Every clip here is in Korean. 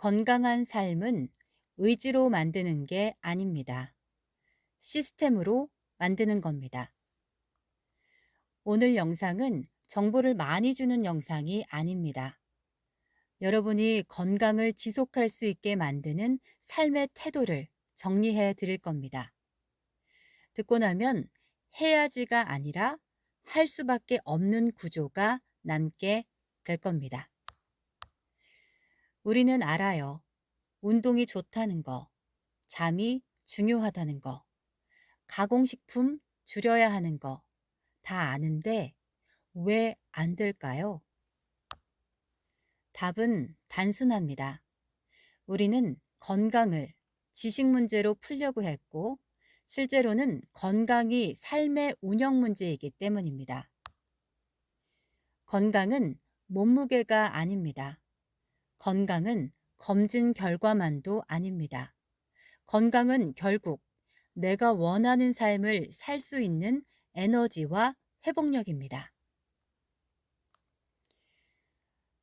건강한 삶은 의지로 만드는 게 아닙니다. 시스템으로 만드는 겁니다. 오늘 영상은 정보를 많이 주는 영상이 아닙니다. 여러분이 건강을 지속할 수 있게 만드는 삶의 태도를 정리해 드릴 겁니다. 듣고 나면 해야지가 아니라 할 수밖에 없는 구조가 남게 될 겁니다. 우리는 알아요. 운동이 좋다는 거, 잠이 중요하다는 거, 가공식품 줄여야 하는 거 다 아는데 왜 안 될까요? 답은 단순합니다. 우리는 건강을 지식 문제로 풀려고 했고 실제로는 건강이 삶의 운영 문제이기 때문입니다. 건강은 몸무게가 아닙니다. 건강은 검진 결과만도 아닙니다. 건강은 결국 내가 원하는 삶을 살 수 있는 에너지와 회복력입니다.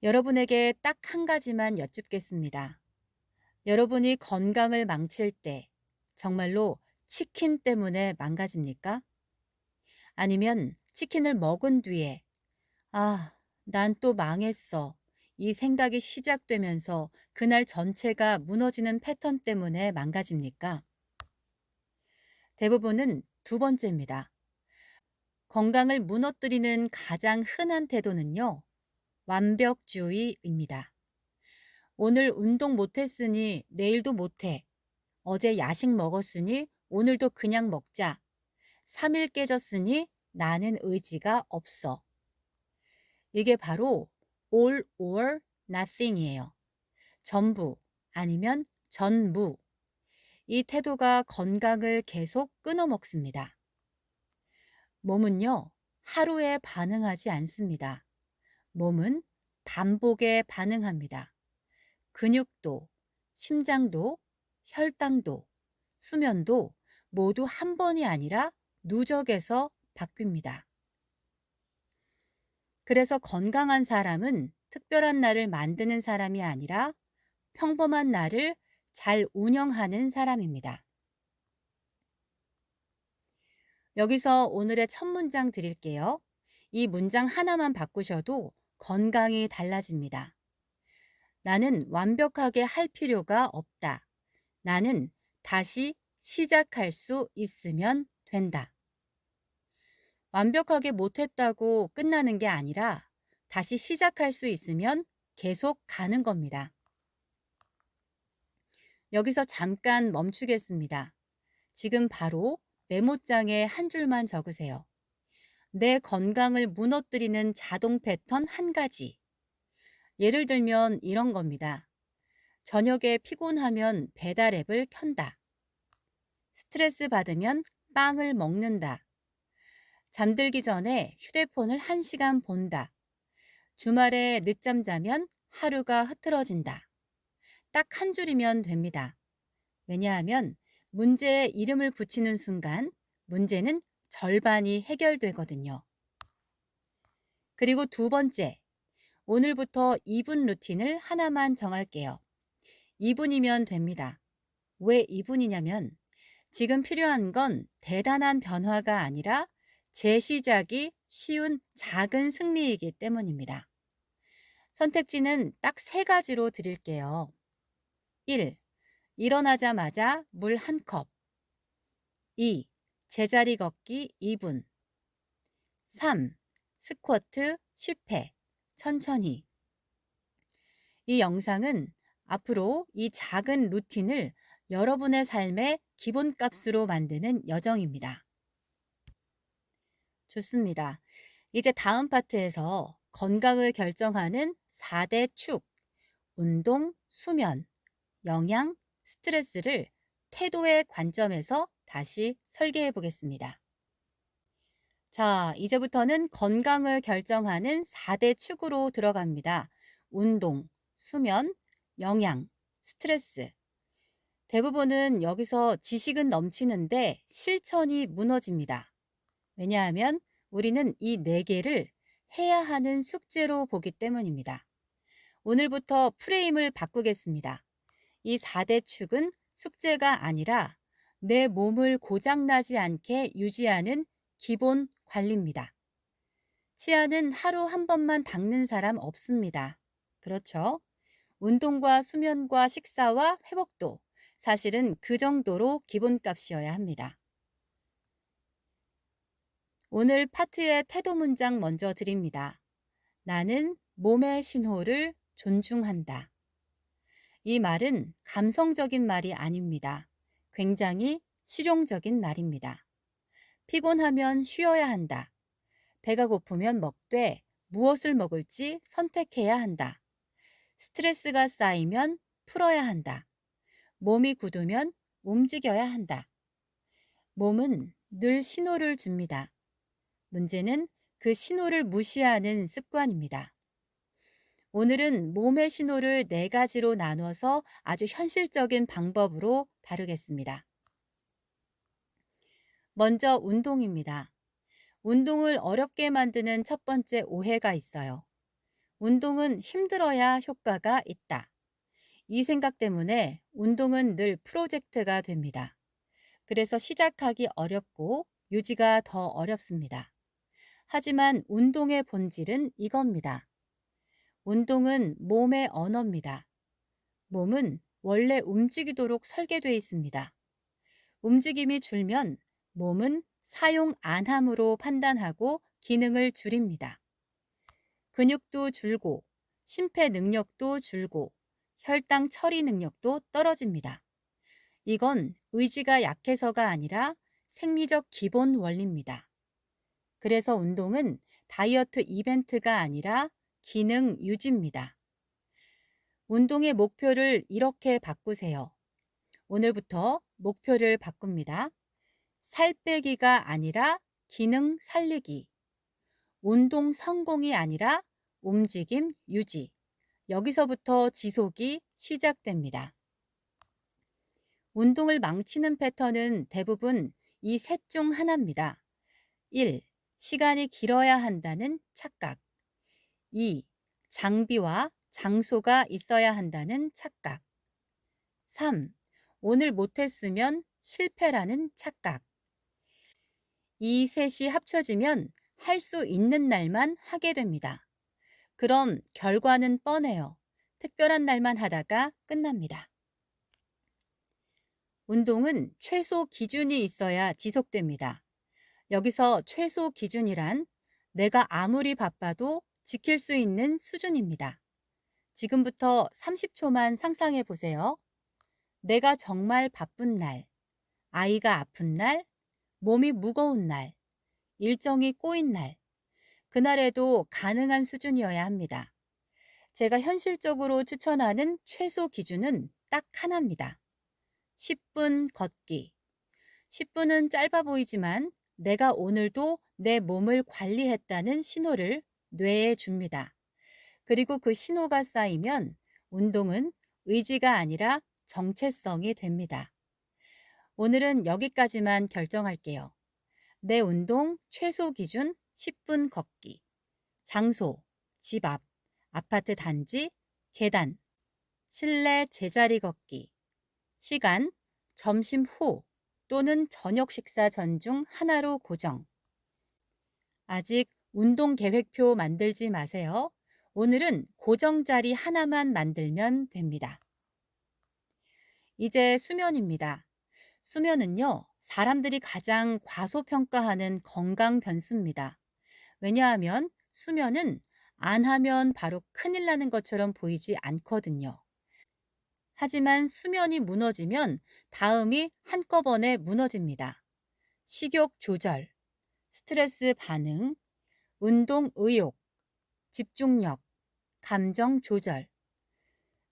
여러분에게 딱 한 가지만 여쭙겠습니다. 여러분이 건강을 망칠 때 정말로 치킨 때문에 망가집니까? 아니면 치킨을 먹은 뒤에 난 또 망했어. 이 생각이 시작되면서 그날 전체가 무너지는 패턴 때문에 망가집니까? 대부분은 두 번째입니다. 건강을 무너뜨리는 가장 흔한 태도는요, 완벽주의입니다. 오늘 운동 못했으니 내일도 못해. 어제 야식 먹었으니 오늘도 그냥 먹자. 3일 깨졌으니 나는 의지가 없어. 이게 바로 all or nothing이에요. 전부 아니면 전무. 이 태도가 건강을 계속 끊어먹습니다. 몸은요, 하루에 반응하지 않습니다. 몸은 반복에 반응합니다. 근육도, 심장도, 혈당도, 수면도 모두 한 번이 아니라 누적해서 바뀝니다. 그래서 건강한 사람은 특별한 날을 만드는 사람이 아니라 평범한 날을 잘 운영하는 사람입니다. 여기서 오늘의 첫 문장 드릴게요. 이 문장 하나만 바꾸셔도 건강이 달라집니다. 나는 완벽하게 할 필요가 없다. 나는 다시 시작할 수 있으면 된다. 완벽하게 못했다고 끝나는 게 아니라 다시 시작할 수 있으면 계속 가는 겁니다. 여기서 잠깐 멈추겠습니다. 지금 바로 메모장에 한 줄만 적으세요. 내 건강을 무너뜨리는 자동 패턴 한 가지. 예를 들면 이런 겁니다. 저녁에 피곤하면 배달 앱을 켠다. 스트레스 받으면 빵을 먹는다. 잠들기 전에 휴대폰을 1시간 본다. 주말에 늦잠 자면 하루가 흐트러진다. 딱 한 줄이면 됩니다. 왜냐하면 문제에 이름을 붙이는 순간 문제는 절반이 해결되거든요. 그리고 두 번째, 오늘부터 2분 루틴을 하나만 정할게요. 2분이면 됩니다. 왜 2분이냐면 지금 필요한 건 대단한 변화가 아니라 재시작이 쉬운 작은 승리이기 때문입니다. 선택지는 딱 3가지로 드릴게요. 1. 일어나자마자 물 1컵. 2. 제자리 걷기 2분. 3. 스쿼트 10회. 천천히. 이 영상은 앞으로 이 작은 루틴을 여러분의 삶의 기본값으로 만드는 여정입니다. 좋습니다. 이제 다음 파트에서 건강을 결정하는 4대 축, 운동, 수면, 영양, 스트레스를 태도의 관점에서 다시 설계해 보겠습니다. 자, 이제부터는 건강을 결정하는 4대 축으로 들어갑니다. 운동, 수면, 영양, 스트레스. 대부분은 여기서 지식은 넘치는데 실천이 무너집니다. 왜냐하면 우리는 이 4개를 해야 하는 숙제로 보기 때문입니다. 오늘부터 프레임을 바꾸겠습니다. 이 4대 축은 숙제가 아니라 내 몸을 고장나지 않게 유지하는 기본 관리입니다. 치아는 하루 한 번만 닦는 사람 없습니다. 그렇죠? 운동과 수면과 식사와 회복도 사실은 그 정도로 기본값이어야 합니다. 오늘 파트의 태도 문장 먼저 드립니다. 나는 몸의 신호를 존중한다. 이 말은 감성적인 말이 아닙니다. 굉장히 실용적인 말입니다. 피곤하면 쉬어야 한다. 배가 고프면 먹되 무엇을 먹을지 선택해야 한다. 스트레스가 쌓이면 풀어야 한다. 몸이 굳으면 움직여야 한다. 몸은 늘 신호를 줍니다. 문제는 그 신호를 무시하는 습관입니다. 오늘은 몸의 신호를 4가지로 나눠서 아주 현실적인 방법으로 다루겠습니다. 먼저 운동입니다. 운동을 어렵게 만드는 첫 번째 오해가 있어요. 운동은 힘들어야 효과가 있다. 이 생각 때문에 운동은 늘 프로젝트가 됩니다. 그래서 시작하기 어렵고 유지가 더 어렵습니다. 하지만 운동의 본질은 이겁니다. 운동은 몸의 언어입니다. 몸은 원래 움직이도록 설계되어 있습니다. 움직임이 줄면 몸은 사용 안 함으로 판단하고 기능을 줄입니다. 근육도 줄고 심폐 능력도 줄고 혈당 처리 능력도 떨어집니다. 이건 의지가 약해서가 아니라 생리적 기본 원리입니다. 그래서 운동은 다이어트 이벤트가 아니라 기능 유지입니다. 운동의 목표를 이렇게 바꾸세요. 오늘부터 목표를 바꿉니다. 살 빼기가 아니라 기능 살리기. 운동 성공이 아니라 움직임 유지. 여기서부터 지속이 시작됩니다. 운동을 망치는 패턴은 대부분 이 셋 중 하나입니다. 1. 시간이 길어야 한다는 착각. 2. 장비와 장소가 있어야 한다는 착각. 3. 오늘 못했으면 실패라는 착각. 이 셋이 합쳐지면 할 수 있는 날만 하게 됩니다. 그럼 결과는 뻔해요. 특별한 날만 하다가 끝납니다. 운동은 최소 기준이 있어야 지속됩니다. 여기서 최소 기준이란 내가 아무리 바빠도 지킬 수 있는 수준입니다. 지금부터 30초만 상상해 보세요. 내가 정말 바쁜 날, 아이가 아픈 날, 몸이 무거운 날, 일정이 꼬인 날, 그날에도 가능한 수준이어야 합니다. 제가 현실적으로 추천하는 최소 기준은 딱 하나입니다. 10분 걷기. 10분은 짧아 보이지만 내가 오늘도 내 몸을 관리했다는 신호를 뇌에 줍니다. 그리고 그 신호가 쌓이면 운동은 의지가 아니라 정체성이 됩니다. 오늘은 여기까지만 결정할게요. 내 운동 최소 기준 10분 걷기. 장소, 집 앞, 아파트 단지, 계단, 실내 제자리 걷기. 시간, 점심 후 또는 저녁 식사 전 중 하나로 고정. 아직 운동 계획표 만들지 마세요. 오늘은 고정 자리 하나만 만들면 됩니다. 이제 수면입니다. 수면은요, 사람들이 가장 과소평가하는 건강 변수입니다. 왜냐하면 수면은 안 하면 바로 큰일 나는 것처럼 보이지 않거든요. 하지만 수면이 무너지면 다음이 한꺼번에 무너집니다. 식욕 조절, 스트레스 반응, 운동 의욕, 집중력, 감정 조절.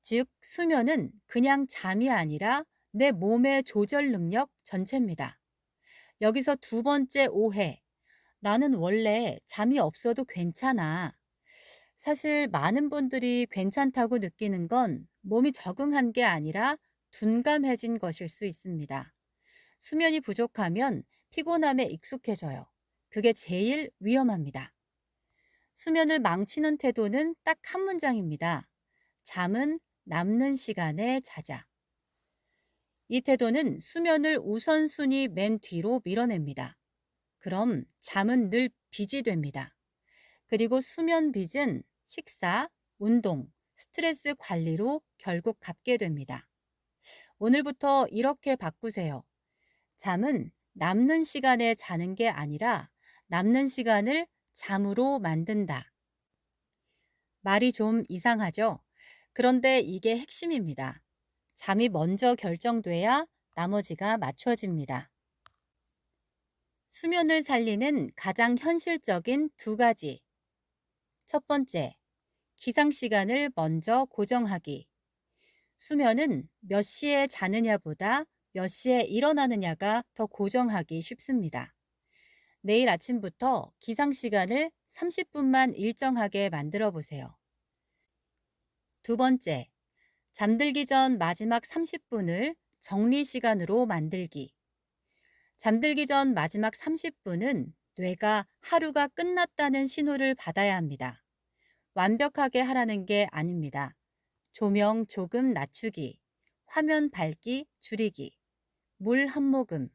즉, 수면은 그냥 잠이 아니라 내 몸의 조절 능력 전체입니다. 여기서 두 번째 오해. 나는 원래 잠이 없어도 괜찮아. 사실 많은 분들이 괜찮다고 느끼는 건 몸이 적응한 게 아니라 둔감해진 것일 수 있습니다. 수면이 부족하면 피곤함에 익숙해져요. 그게 제일 위험합니다. 수면을 망치는 태도는 딱 한 문장입니다. 잠은 남는 시간에 자자. 이 태도는 수면을 우선순위 맨 뒤로 밀어냅니다. 그럼 잠은 늘 빚이 됩니다. 그리고 수면 빚은 식사, 운동, 스트레스 관리로 결국 갚게 됩니다. 오늘부터 이렇게 바꾸세요. 잠은 남는 시간에 자는 게 아니라 남는 시간을 잠으로 만든다. 말이 좀 이상하죠? 그런데 이게 핵심입니다. 잠이 먼저 결정돼야 나머지가 맞춰집니다. 수면을 살리는 가장 현실적인 두 가지. 첫 번째, 기상 시간을 먼저 고정하기. 수면은 몇 시에 자느냐보다 몇 시에 일어나느냐가 더 고정하기 쉽습니다. 내일 아침부터 기상 시간을 30분만 일정하게 만들어 보세요. 두 번째, 잠들기 전 마지막 30분을 정리 시간으로 만들기. 잠들기 전 마지막 30분은 뇌가 하루가 끝났다는 신호를 받아야 합니다. 완벽하게 하라는 게 아닙니다. 조명 조금 낮추기, 화면 밝기 줄이기, 물 한 모금,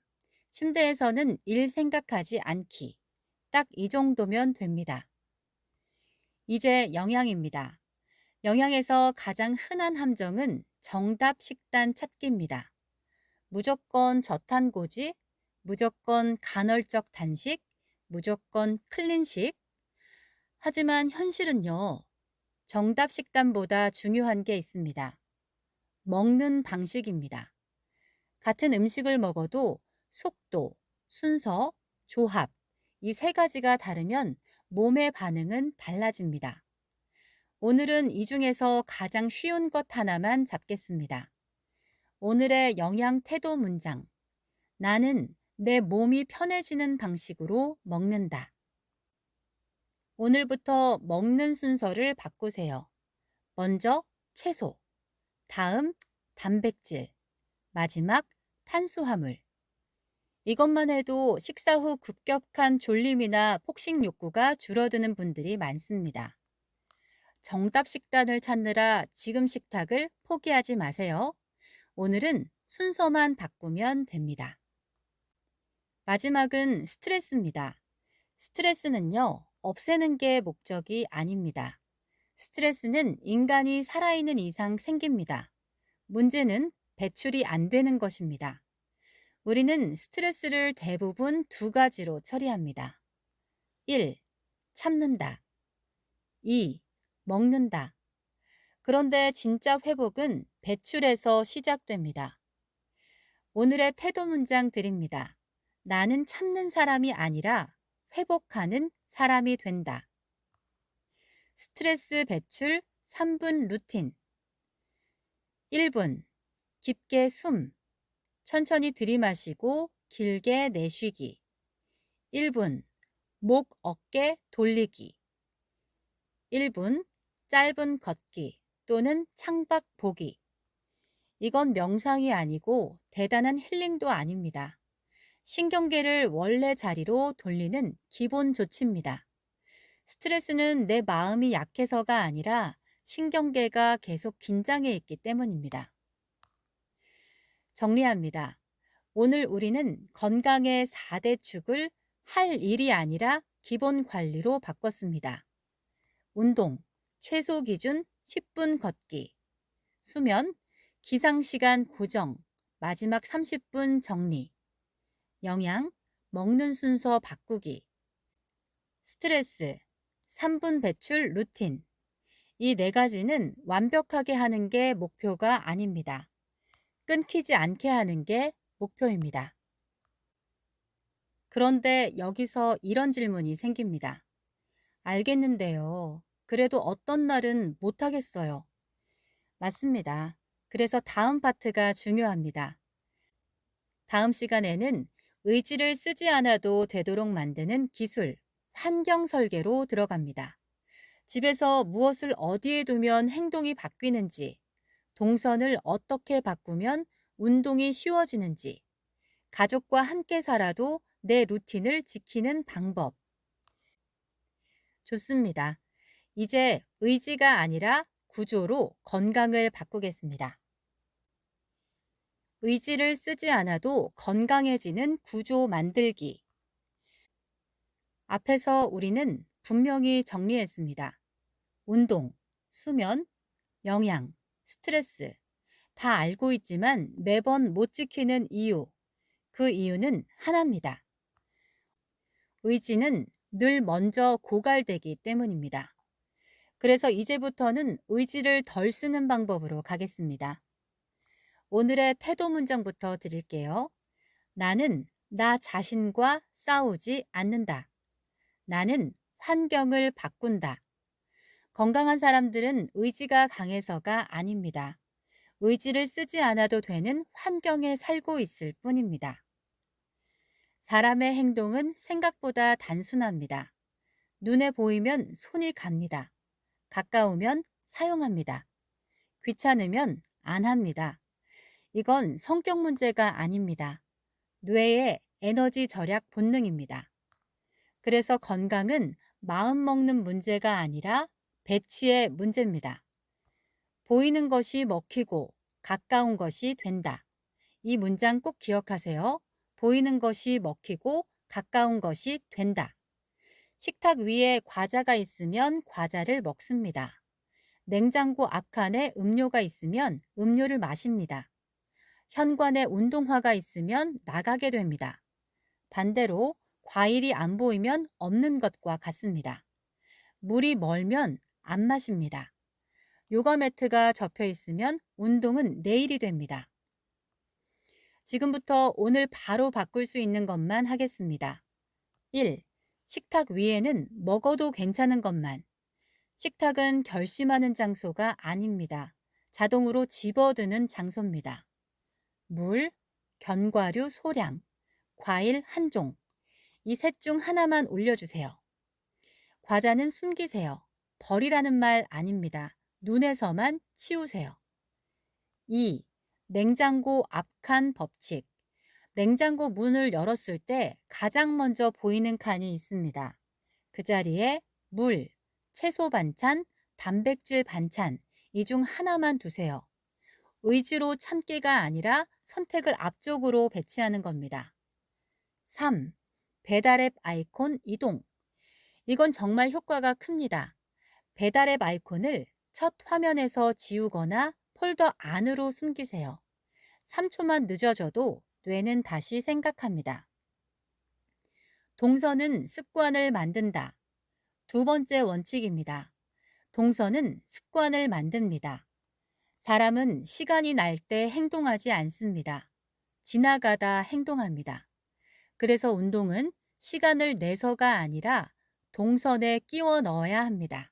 침대에서는 일 생각하지 않기. 딱 이 정도면 됩니다. 이제 영양입니다. 영양에서 가장 흔한 함정은 정답 식단 찾기입니다. 무조건 저탄고지, 무조건 간헐적 단식, 무조건 클린식. 하지만 현실은요, 정답 식단보다 중요한 게 있습니다. 먹는 방식입니다. 같은 음식을 먹어도 속도, 순서, 조합, 이 세 가지가 다르면 몸의 반응은 달라집니다. 오늘은 이 중에서 가장 쉬운 것 하나만 잡겠습니다. 오늘의 영양 태도 문장. 나는 내 몸이 편해지는 방식으로 먹는다. 오늘부터 먹는 순서를 바꾸세요. 먼저 채소, 다음 단백질, 마지막 탄수화물. 이것만 해도 식사 후 급격한 졸림이나 폭식 욕구가 줄어드는 분들이 많습니다. 정답 식단을 찾느라 지금 식탁을 포기하지 마세요. 오늘은 순서만 바꾸면 됩니다. 마지막은 스트레스입니다. 스트레스는요, 없애는 게 목적이 아닙니다. 스트레스는 인간이 살아있는 이상 생깁니다. 문제는 배출이 안 되는 것입니다. 우리는 스트레스를 대부분 두 가지로 처리합니다. 1. 참는다. 2. 먹는다. 그런데 진짜 회복은 배출에서 시작됩니다. 오늘의 태도 문장 드립니다. 나는 참는 사람이 아니라 회복하는 사람이 된다. 스트레스 배출 3분 루틴. 1분. 깊게 숨. 천천히 들이마시고 길게 내쉬기. 1분. 목, 어깨 돌리기. 1분. 짧은 걷기 또는 창밖 보기. 이건 명상이 아니고 대단한 힐링도 아닙니다. 신경계를 원래 자리로 돌리는 기본 조치입니다. 스트레스는 내 마음이 약해서가 아니라 신경계가 계속 긴장해 있기 때문입니다. 정리합니다. 오늘 우리는 건강의 4대 축을 할 일이 아니라 기본 관리로 바꿨습니다. 운동, 최소 기준 10분 걷기. 수면, 기상시간 고정, 마지막 30분 정리. 영양, 먹는 순서 바꾸기. 스트레스, 3분 배출 루틴. 이 네 가지는 완벽하게 하는 게 목표가 아닙니다. 끊기지 않게 하는 게 목표입니다. 그런데 여기서 이런 질문이 생깁니다. 알겠는데요. 그래도 어떤 날은 못하겠어요. 맞습니다. 그래서 다음 파트가 중요합니다. 다음 시간에는 의지를 쓰지 않아도 되도록 만드는 기술, 환경 설계로 들어갑니다. 집에서 무엇을 어디에 두면 행동이 바뀌는지, 동선을 어떻게 바꾸면 운동이 쉬워지는지, 가족과 함께 살아도 내 루틴을 지키는 방법. 좋습니다. 이제 의지가 아니라 구조로 건강을 바꾸겠습니다. 의지를 쓰지 않아도 건강해지는 구조 만들기. 앞에서 우리는 분명히 정리했습니다. 운동, 수면, 영양, 스트레스. 다 알고 있지만 매번 못 지키는 이유. 그 이유는 하나입니다. 의지는 늘 먼저 고갈되기 때문입니다. 그래서 이제부터는 의지를 덜 쓰는 방법으로 가겠습니다. 오늘의 태도 문장부터 드릴게요. 나는 나 자신과 싸우지 않는다. 나는 환경을 바꾼다. 건강한 사람들은 의지가 강해서가 아닙니다. 의지를 쓰지 않아도 되는 환경에 살고 있을 뿐입니다. 사람의 행동은 생각보다 단순합니다. 눈에 보이면 손이 갑니다. 가까우면 사용합니다. 귀찮으면 안 합니다. 이건 성격 문제가 아닙니다. 뇌의 에너지 절약 본능입니다. 그래서 건강은 마음 먹는 문제가 아니라 배치의 문제입니다. 보이는 것이 먹히고 가까운 것이 된다. 이 문장 꼭 기억하세요. 보이는 것이 먹히고 가까운 것이 된다. 식탁 위에 과자가 있으면 과자를 먹습니다. 냉장고 앞칸에 음료가 있으면 음료를 마십니다. 현관에 운동화가 있으면 나가게 됩니다. 반대로 과일이 안 보이면 없는 것과 같습니다. 물이 멀면 안 마십니다. 요가 매트가 접혀 있으면 운동은 내일이 됩니다. 지금부터 오늘 바로 바꿀 수 있는 것만 하겠습니다. 1. 식탁 위에는 먹어도 괜찮은 것만. 식탁은 결심하는 장소가 아닙니다. 자동으로 집어드는 장소입니다. 물, 견과류 소량, 과일 한 종. 이 셋 중 하나만 올려주세요. 과자는 숨기세요. 버리라는 말 아닙니다. 눈에서만 치우세요. 2. 냉장고 앞칸 법칙. 냉장고 문을 열었을 때 가장 먼저 보이는 칸이 있습니다. 그 자리에 물, 채소 반찬, 단백질 반찬, 이 중 하나만 두세요. 의지로 참기가 아니라 선택을 앞쪽으로 배치하는 겁니다. 3. 배달앱 아이콘 이동. 이건 정말 효과가 큽니다. 배달앱 아이콘을 첫 화면에서 지우거나 폴더 안으로 숨기세요. 3초만 늦어져도 뇌는 다시 생각합니다. 동서는 습관을 만든다. 두 번째 원칙입니다. 동서는 습관을 만듭니다. 사람은 시간이 날 때 행동하지 않습니다. 지나가다 행동합니다. 그래서 운동은 시간을 내서가 아니라 동선에 끼워 넣어야 합니다.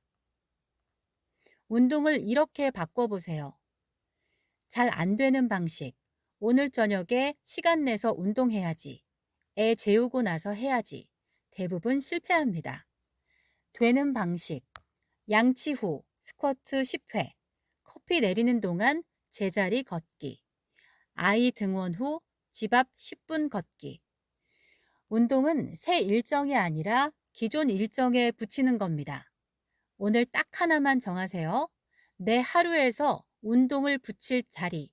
운동을 이렇게 바꿔보세요. 잘 안 되는 방식. 오늘 저녁에 시간 내서 운동해야지. 애 재우고 나서 해야지. 대부분 실패합니다. 되는 방식. 양치 후 스쿼트 10회. 커피 내리는 동안 제자리 걷기. 아이 등원 후 집 앞 10분 걷기. 운동은 새 일정이 아니라 기존 일정에 붙이는 겁니다. 오늘 딱 하나만 정하세요. 내 하루에서 운동을 붙일 자리.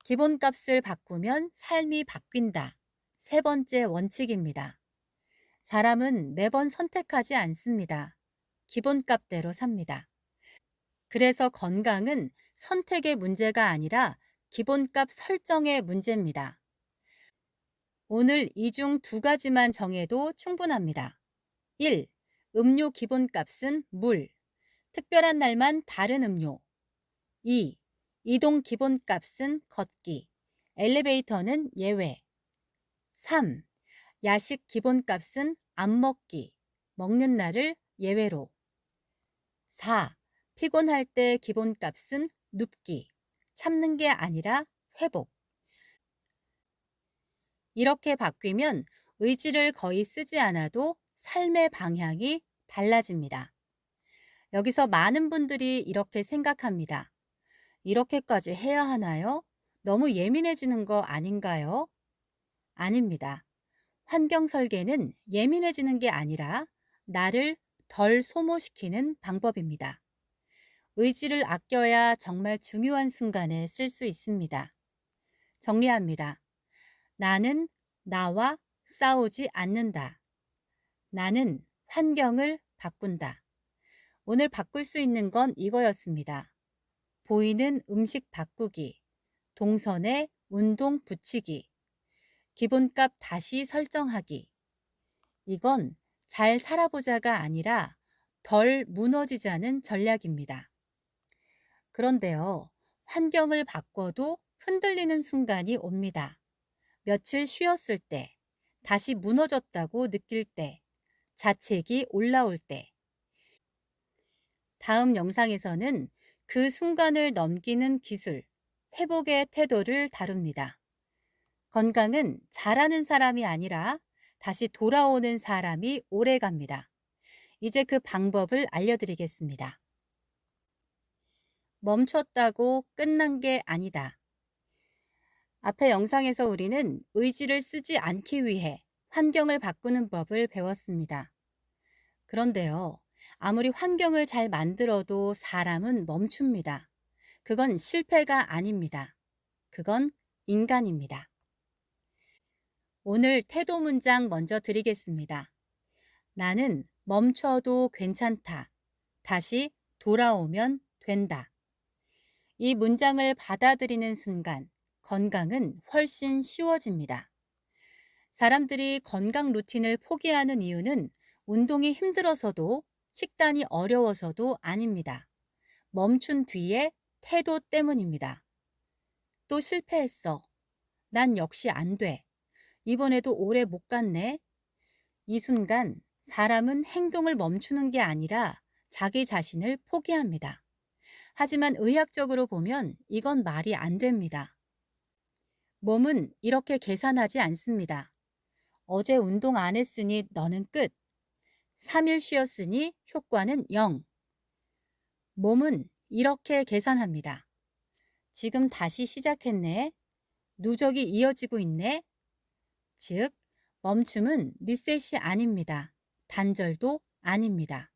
기본값을 바꾸면 삶이 바뀐다. 세 번째 원칙입니다. 사람은 매번 선택하지 않습니다. 기본값대로 삽니다. 그래서 건강은 선택의 문제가 아니라 기본값 설정의 문제입니다. 오늘 이 중 두 가지만 정해도 충분합니다. 1. 음료 기본값은 물. 특별한 날만 다른 음료. 2. 이동 기본값은 걷기. 엘리베이터는 예외. 3. 야식 기본값은 안 먹기. 먹는 날을 예외로. 4. 피곤할 때 기본값은 눕기. 참는 게 아니라 회복. 이렇게 바뀌면 의지를 거의 쓰지 않아도 삶의 방향이 달라집니다. 여기서 많은 분들이 이렇게 생각합니다. 이렇게까지 해야 하나요? 너무 예민해지는 거 아닌가요? 아닙니다. 환경 설계는 예민해지는 게 아니라 나를 덜 소모시키는 방법입니다. 의지를 아껴야 정말 중요한 순간에 쓸 수 있습니다. 정리합니다. 나는 나와 싸우지 않는다. 나는 환경을 바꾼다. 오늘 바꿀 수 있는 건 이거였습니다. 보이는 음식 바꾸기, 동선에 운동 붙이기, 기본값 다시 설정하기. 이건 잘 살아보자가 아니라 덜 무너지자는 전략입니다. 그런데요, 환경을 바꿔도 흔들리는 순간이 옵니다. 며칠 쉬었을 때, 다시 무너졌다고 느낄 때, 자책이 올라올 때. 다음 영상에서는 그 순간을 넘기는 기술, 회복의 태도를 다룹니다. 건강은 잘하는 사람이 아니라 다시 돌아오는 사람이 오래 갑니다. 이제 그 방법을 알려드리겠습니다. 멈췄다고 끝난 게 아니다. 앞의 영상에서 우리는 의지를 쓰지 않기 위해 환경을 바꾸는 법을 배웠습니다. 그런데요, 아무리 환경을 잘 만들어도 사람은 멈춥니다. 그건 실패가 아닙니다. 그건 인간입니다. 오늘 태도 문장 먼저 드리겠습니다. 나는 멈춰도 괜찮다. 다시 돌아오면 된다. 이 문장을 받아들이는 순간 건강은 훨씬 쉬워집니다. 사람들이 건강 루틴을 포기하는 이유는 운동이 힘들어서도 식단이 어려워서도 아닙니다. 멈춘 뒤에 태도 때문입니다. 또 실패했어. 난 역시 안 돼. 이번에도 오래 못 갔네. 이 순간 사람은 행동을 멈추는 게 아니라 자기 자신을 포기합니다. 하지만 의학적으로 보면 이건 말이 안 됩니다. 몸은 이렇게 계산하지 않습니다. 어제 운동 안 했으니 너는 끝. 3일 쉬었으니 효과는 0. 몸은 이렇게 계산합니다. 지금 다시 시작했네. 누적이 이어지고 있네. 즉, 멈춤은 리셋이 아닙니다. 단절도 아닙니다.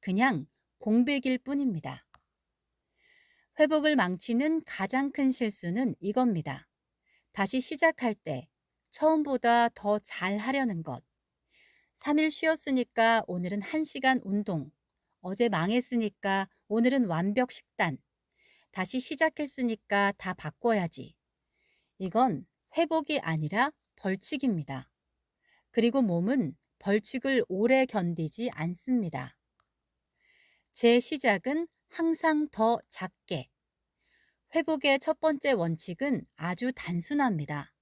그냥 공백일 뿐입니다. 회복을 망치는 가장 큰 실수는 이겁니다. 다시 시작할 때 처음보다 더 잘하려는 것. 3일 쉬었으니까 오늘은 1시간 운동. 어제 망했으니까 오늘은 완벽 식단. 다시 시작했으니까 다 바꿔야지. 이건 회복이 아니라 벌칙입니다. 그리고 몸은 벌칙을 오래 견디지 않습니다. 제 시작은 항상 더 작게. 회복의 첫 번째 원칙은 아주 단순합니다.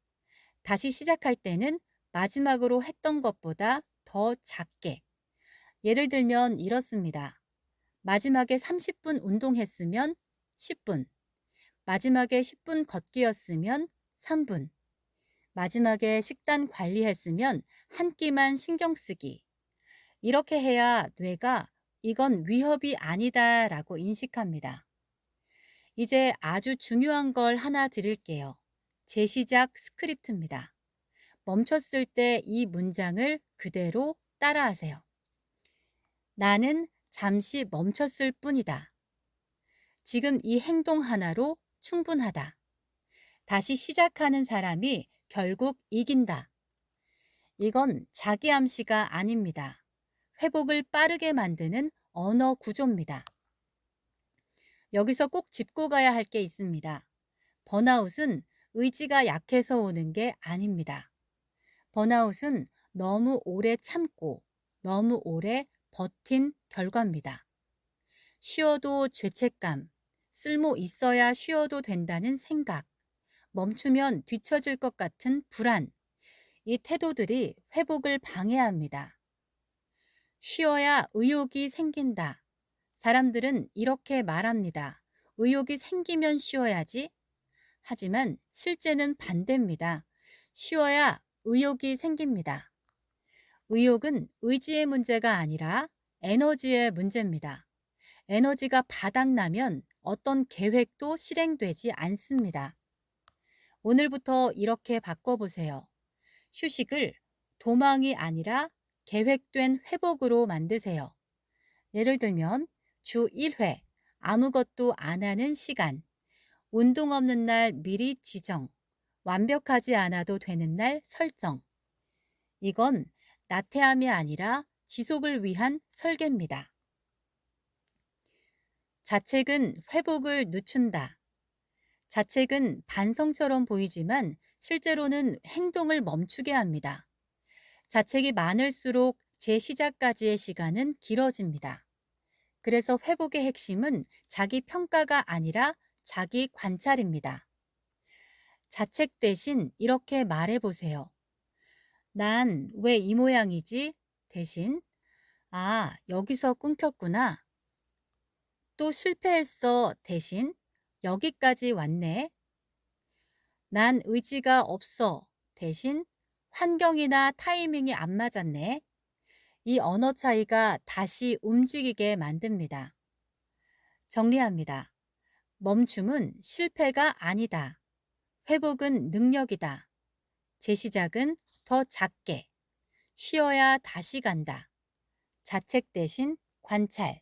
다시 시작할 때는 마지막으로 했던 것보다 더 작게. 예를 들면 이렇습니다. 마지막에 30분 운동했으면 10분, 마지막에 10분 걷기였으면 3분, 마지막에 식단 관리했으면 한 끼만 신경 쓰기. 이렇게 해야 뇌가 이건 위협이 아니다라고 인식합니다. 이제 아주 중요한 걸 하나 드릴게요. 재시작 스크립트입니다. 멈췄을 때 이 문장을 그대로 따라하세요. 나는 잠시 멈췄을 뿐이다. 지금 이 행동 하나로 충분하다. 다시 시작하는 사람이 결국 이긴다. 이건 자기 암시가 아닙니다. 회복을 빠르게 만드는 언어 구조입니다. 여기서 꼭 짚고 가야 할 게 있습니다. 번아웃은 의지가 약해서 오는 게 아닙니다. 번아웃은 너무 오래 참고 너무 오래 버틴 결과입니다. 쉬어도 죄책감, 쓸모 있어야 쉬어도 된다는 생각, 멈추면 뒤처질 것 같은 불안, 이 태도들이 회복을 방해합니다. 쉬어야 의욕이 생긴다. 사람들은 이렇게 말합니다. 의욕이 생기면 쉬어야지. 하지만 실제는 반대입니다. 쉬어야 의욕이 생깁니다. 의욕은 의지의 문제가 아니라 에너지의 문제입니다. 에너지가 바닥나면 어떤 계획도 실행되지 않습니다. 오늘부터 이렇게 바꿔보세요. 휴식을 도망이 아니라 계획된 회복으로 만드세요. 예를 들면 주 1회 아무것도 안 하는 시간, 운동 없는 날 미리 지정, 완벽하지 않아도 되는 날 설정. 이건 나태함이 아니라 지속을 위한 설계입니다. 자책은 회복을 늦춘다. 자책은 반성처럼 보이지만 실제로는 행동을 멈추게 합니다. 자책이 많을수록 재시작까지의 시간은 길어집니다. 그래서 회복의 핵심은 자기 평가가 아니라 자기 관찰입니다. 자책 대신 이렇게 말해 보세요. 난 왜 이 모양이지? 대신, 아, 여기서 끊겼구나. 또 실패했어. 대신, 여기까지 왔네. 난 의지가 없어. 대신, 환경이나 타이밍이 안 맞았네. 이 언어 차이가 다시 움직이게 만듭니다. 정리합니다. 멈춤은 실패가 아니다. 회복은 능력이다. 재시작은 더 작게. 쉬어야 다시 간다. 자책 대신 관찰.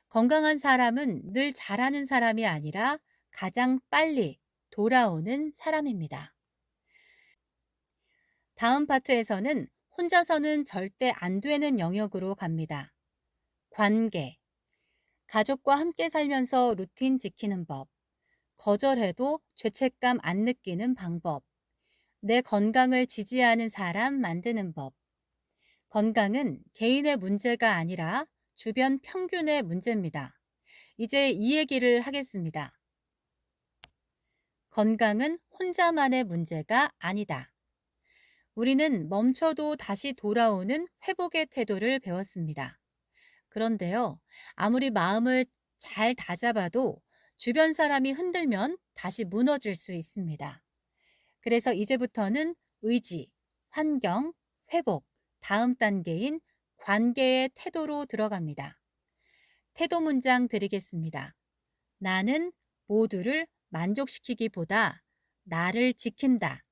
건강한 사람은 늘 잘하는 사람이 아니라 가장 빨리 돌아오는 사람입니다. 다음 파트에서는 혼자서는 절대 안 되는 영역으로 갑니다. 관계. 가족과 함께 살면서 루틴 지키는 법. 거절해도 죄책감 안 느끼는 방법. 내 건강을 지지하는 사람 만드는 법. 건강은 개인의 문제가 아니라 주변 평균의 문제입니다. 이제 이 얘기를 하겠습니다. 건강은 혼자만의 문제가 아니다. 우리는 멈춰도 다시 돌아오는 회복의 태도를 배웠습니다. 그런데요, 아무리 마음을 잘 다잡아도 주변 사람이 흔들면 다시 무너질 수 있습니다. 그래서 이제부터는 의지, 환경, 회복, 다음 단계인 관계의 태도로 들어갑니다. 태도 문장 드리겠습니다. 나는 모두를 만족시키기보다 나를 지킨다.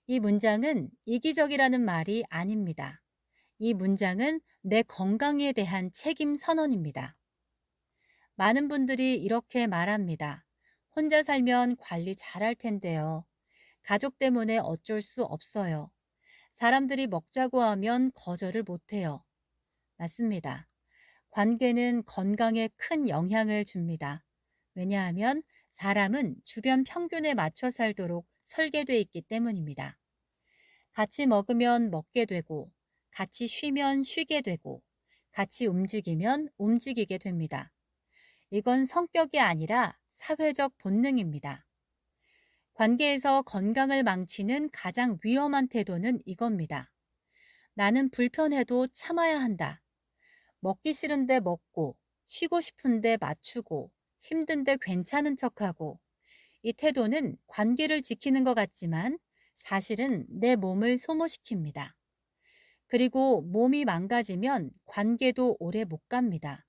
이 문장은 이기적이라는 말이 아닙니다. 이 문장은 내 건강에 대한 책임 선언입니다. 많은 분들이 이렇게 말합니다. 혼자 살면 관리 잘할 텐데요. 가족 때문에 어쩔 수 없어요. 사람들이 먹자고 하면 거절을 못해요. 맞습니다. 관계는 건강에 큰 영향을 줍니다. 왜냐하면 사람은 주변 평균에 맞춰 살도록 설계되어 있기 때문입니다. 같이 먹으면 먹게 되고, 같이 쉬면 쉬게 되고, 같이 움직이면 움직이게 됩니다. 이건 성격이 아니라 사회적 본능입니다. 관계에서 건강을 망치는 가장 위험한 태도는 이겁니다. 나는 불편해도 참아야 한다. 먹기 싫은데 먹고, 쉬고 싶은데 맞추고, 힘든데 괜찮은 척하고, 이 태도는 관계를 지키는 것 같지만 사실은 내 몸을 소모시킵니다. 그리고 몸이 망가지면 관계도 오래 못 갑니다.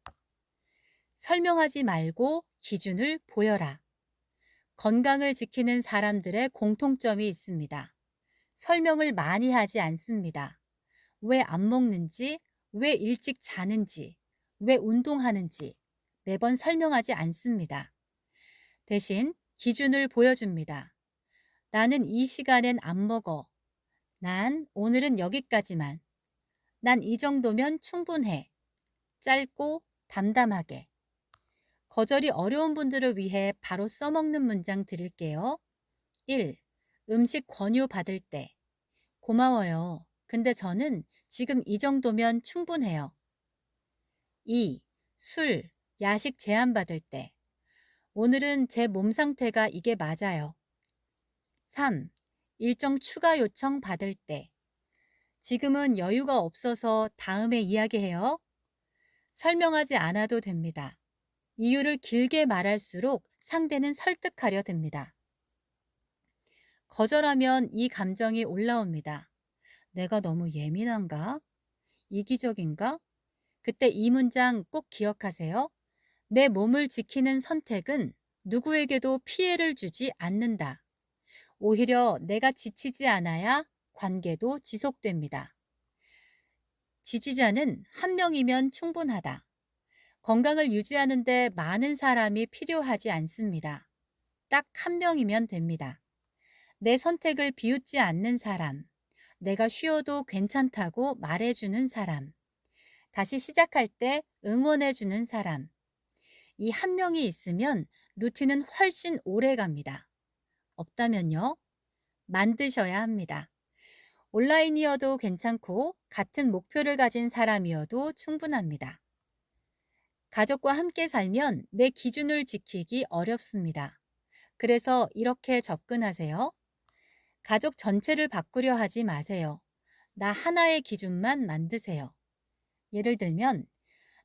설명하지 말고 기준을 보여라. 건강을 지키는 사람들의 공통점이 있습니다. 설명을 많이 하지 않습니다. 왜 안 먹는지, 왜 일찍 자는지, 왜 운동하는지 매번 설명하지 않습니다. 대신 기준을 보여줍니다. 나는 이 시간엔 안 먹어. 난 오늘은 여기까지만. 난 이 정도면 충분해. 짧고 담담하게. 거절이 어려운 분들을 위해 바로 써먹는 문장 드릴게요. 1. 음식 권유 받을 때. 고마워요. 근데 저는 지금 이 정도면 충분해요. 2. 술, 야식 제한받을 때. 오늘은 제 몸 상태가 이게 맞아요. 3. 일정 추가 요청 받을 때. 지금은 여유가 없어서 다음에 이야기해요. 설명하지 않아도 됩니다. 이유를 길게 말할수록 상대는 설득하려 듭니다. 거절하면 이 감정이 올라옵니다. 내가 너무 예민한가? 이기적인가? 그때 이 문장 꼭 기억하세요. 내 몸을 지키는 선택은 누구에게도 피해를 주지 않는다. 오히려 내가 지치지 않아야 관계도 지속됩니다. 지지자는 한 명이면 충분하다. 건강을 유지하는 데 많은 사람이 필요하지 않습니다. 딱 한 명이면 됩니다. 내 선택을 비웃지 않는 사람, 내가 쉬어도 괜찮다고 말해주는 사람, 다시 시작할 때 응원해주는 사람. 이 한 명이 있으면 루틴은 훨씬 오래 갑니다. 없다면요? 만드셔야 합니다. 온라인이어도 괜찮고 같은 목표를 가진 사람이어도 충분합니다. 가족과 함께 살면 내 기준을 지키기 어렵습니다. 그래서 이렇게 접근하세요. 가족 전체를 바꾸려 하지 마세요. 나 하나의 기준만 만드세요. 예를 들면,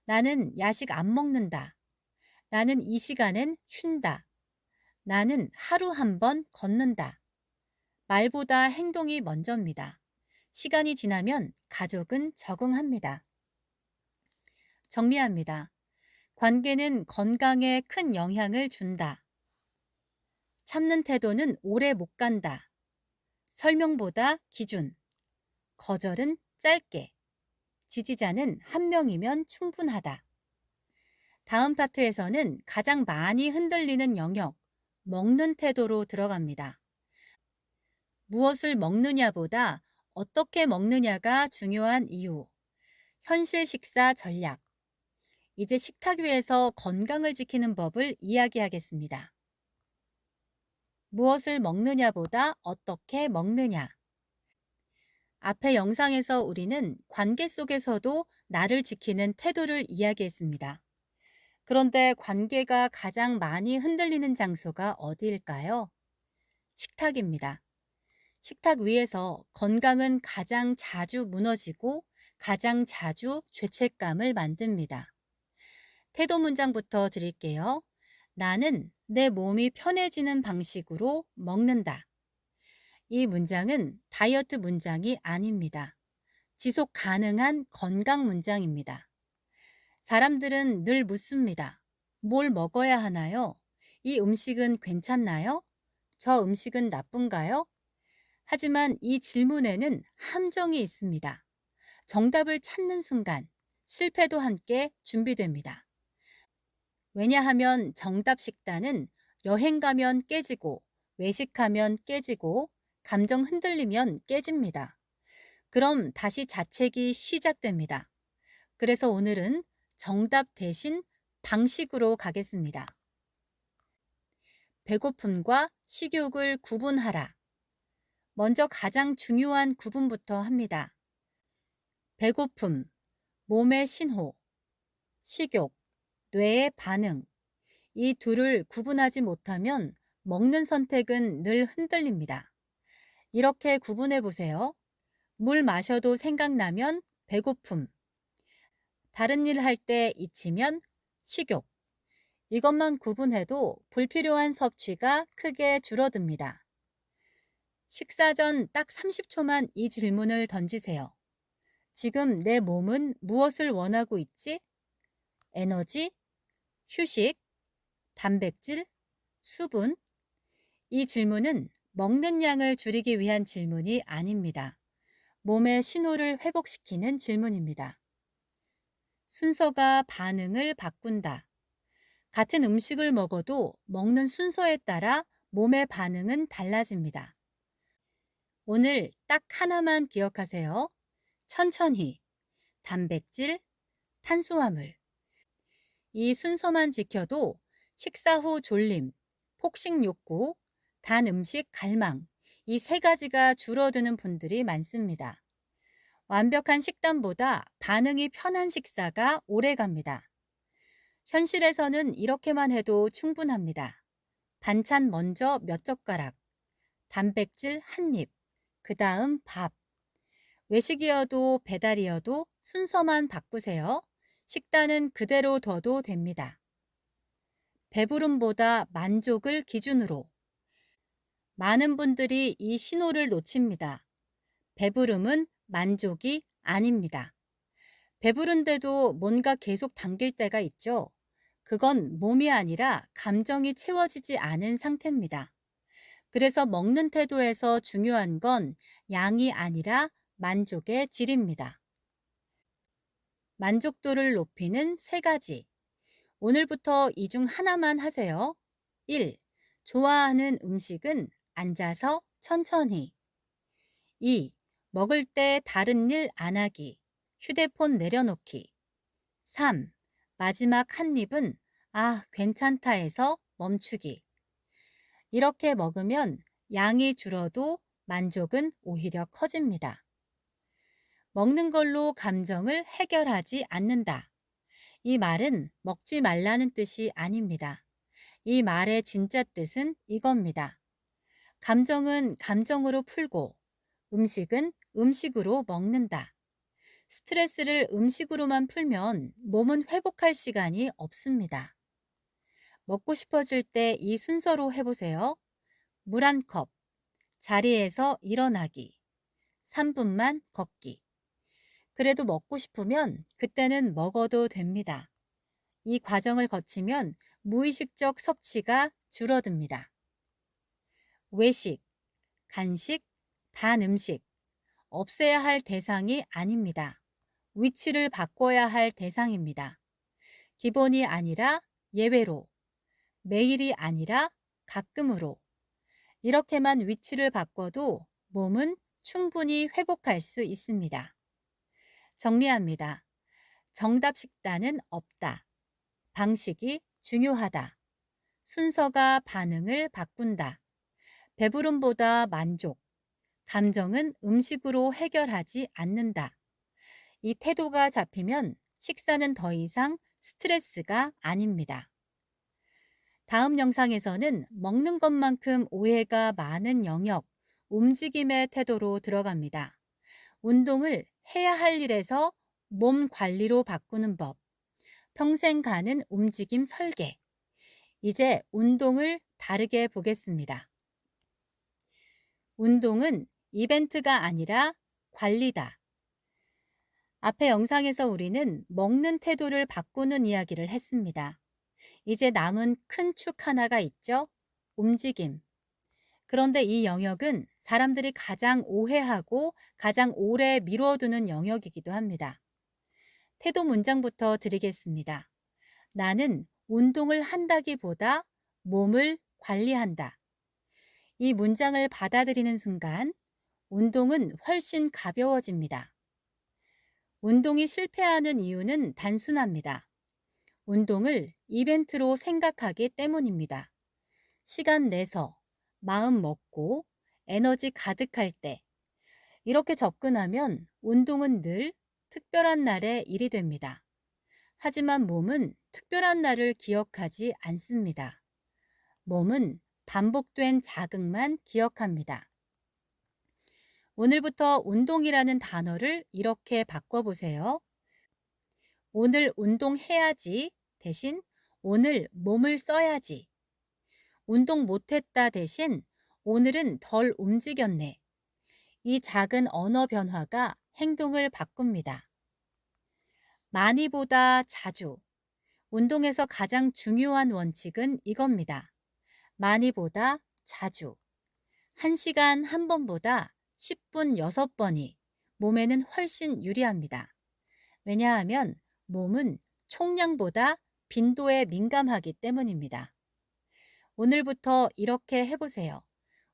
나는 야식 안 먹는다. 나는 이 시간엔 쉰다. 나는 하루 한 번 걷는다. 말보다 행동이 먼저입니다. 시간이 지나면 가족은 적응합니다. 정리합니다. 관계는 건강에 큰 영향을 준다. 참는 태도는 오래 못 간다. 설명보다 기준. 거절은 짧게. 지지자는 한 명이면 충분하다. 다음 파트에서는 가장 많이 흔들리는 영역, 먹는 태도로 들어갑니다. 무엇을 먹느냐보다 어떻게 먹느냐가 중요한 이유. 현실 식사 전략. 이제 식탁 위에서 건강을 지키는 법을 이야기하겠습니다. 무엇을 먹느냐보다 어떻게 먹느냐. 앞의 영상에서 우리는 관계 속에서도 나를 지키는 태도를 이야기했습니다. 그런데 관계가 가장 많이 흔들리는 장소가 어디일까요? 식탁입니다. 식탁 위에서 건강은 가장 자주 무너지고 가장 자주 죄책감을 만듭니다. 태도 문장부터 드릴게요. 나는 내 몸이 편해지는 방식으로 먹는다. 이 문장은 다이어트 문장이 아닙니다. 지속 가능한 건강 문장입니다. 사람들은 늘 묻습니다. 뭘 먹어야 하나요? 이 음식은 괜찮나요? 저 음식은 나쁜가요? 하지만 이 질문에는 함정이 있습니다. 정답을 찾는 순간 실패도 함께 준비됩니다. 왜냐하면 정답 식단은 여행 가면 깨지고 외식하면 깨지고 감정 흔들리면 깨집니다. 그럼 다시 자책이 시작됩니다. 그래서 오늘은 정답 대신 방식으로 가겠습니다. 배고픔과 식욕을 구분하라. 먼저 가장 중요한 구분부터 합니다. 배고픔, 몸의 신호, 식욕, 뇌의 반응. 이 둘을 구분하지 못하면 먹는 선택은 늘 흔들립니다. 이렇게 구분해 보세요. 물 마셔도 생각나면 배고픔. 다른 일 할 때 잊히면 식욕. 이것만 구분해도 불필요한 섭취가 크게 줄어듭니다. 식사 전 딱 30초만 이 질문을 던지세요. 지금 내 몸은 무엇을 원하고 있지? 에너지, 휴식, 단백질, 수분. 이 질문은 먹는 양을 줄이기 위한 질문이 아닙니다. 몸의 신호를 회복시키는 질문입니다. 순서가 반응을 바꾼다. 같은 음식을 먹어도 먹는 순서에 따라 몸의 반응은 달라집니다. 오늘 딱 하나만 기억하세요. 천천히, 단백질, 탄수화물. 이 순서만 지켜도 식사 후 졸림, 폭식 욕구, 단 음식 갈망, 이 세 가지가 줄어드는 분들이 많습니다. 완벽한 식단보다 반응이 편한 식사가 오래 갑니다. 현실에서는 이렇게만 해도 충분합니다. 반찬 먼저 몇 젓가락, 단백질 한 입, 그 다음 밥. 외식이어도 배달이어도 순서만 바꾸세요. 식단은 그대로 둬도 됩니다. 배부름보다 만족을 기준으로. 많은 분들이 이 신호를 놓칩니다. 배부름은 만족이 아닙니다. 배부른데도 뭔가 계속 당길 때가 있죠. 그건 몸이 아니라 감정이 채워지지 않은 상태입니다. 그래서 먹는 태도에서 중요한 건 양이 아니라 만족의 질입니다. 만족도를 높이는 세 가지. 오늘부터 이 중 하나만 하세요. 1. 좋아하는 음식은 앉아서 천천히. 2. 먹을 때 다른 일 안 하기. 휴대폰 내려놓기. 3. 마지막 한 입은 아, 괜찮다 해서 멈추기. 이렇게 먹으면 양이 줄어도 만족은 오히려 커집니다. 먹는 걸로 감정을 해결하지 않는다. 이 말은 먹지 말라는 뜻이 아닙니다. 이 말의 진짜 뜻은 이겁니다. 감정은 감정으로 풀고 음식은 음식으로 먹는다. 스트레스를 음식으로만 풀면 몸은 회복할 시간이 없습니다. 먹고 싶어질 때 이 순서로 해보세요. 물 한 컵, 자리에서 일어나기, 3분만 걷기. 그래도 먹고 싶으면 그때는 먹어도 됩니다. 이 과정을 거치면 무의식적 섭취가 줄어듭니다. 외식, 간식, 단 음식, 없애야 할 대상이 아닙니다. 위치를 바꿔야 할 대상입니다. 기본이 아니라 예외로, 매일이 아니라 가끔으로. 이렇게만 위치를 바꿔도 몸은 충분히 회복할 수 있습니다. 정리합니다. 정답 식단은 없다. 방식이 중요하다. 순서가 반응을 바꾼다. 배부름보다 만족. 감정은 음식으로 해결하지 않는다. 이 태도가 잡히면 식사는 더 이상 스트레스가 아닙니다. 다음 영상에서는 먹는 것만큼 오해가 많은 영역, 움직임의 태도로 들어갑니다. 운동을 해야 할 일에서 몸 관리로 바꾸는 법, 평생 가는 움직임 설계. 이제 운동을 다르게 보겠습니다. 운동은 이벤트가 아니라 관리다. 앞의 영상에서 우리는 먹는 태도를 바꾸는 이야기를 했습니다. 이제 남은 큰 축 하나가 있죠? 움직임. 그런데 이 영역은 사람들이 가장 오해하고 가장 오래 미뤄두는 영역이기도 합니다. 태도 문장부터 드리겠습니다. 나는 운동을 한다기보다 몸을 관리한다. 이 문장을 받아들이는 순간 운동은 훨씬 가벼워집니다. 운동이 실패하는 이유는 단순합니다. 운동을 이벤트로 생각하기 때문입니다. 시간 내서, 마음 먹고, 에너지 가득할 때. 이렇게 접근하면 운동은 늘 특별한 날의 일이 됩니다. 하지만 몸은 특별한 날을 기억하지 않습니다. 몸은 반복된 자극만 기억합니다. 오늘부터 운동이라는 단어를 이렇게 바꿔보세요. 오늘 운동해야지 대신 오늘 몸을 써야지. 운동 못했다 대신 오늘은 덜 움직였네. 이 작은 언어 변화가 행동을 바꿉니다. 많이보다 자주. 운동에서 가장 중요한 원칙은 이겁니다. 많이보다 자주. 1시간 한 번보다 10분 6번이 몸에는 훨씬 유리합니다. 왜냐하면 몸은 총량보다 빈도에 민감하기 때문입니다. 오늘부터 이렇게 해보세요.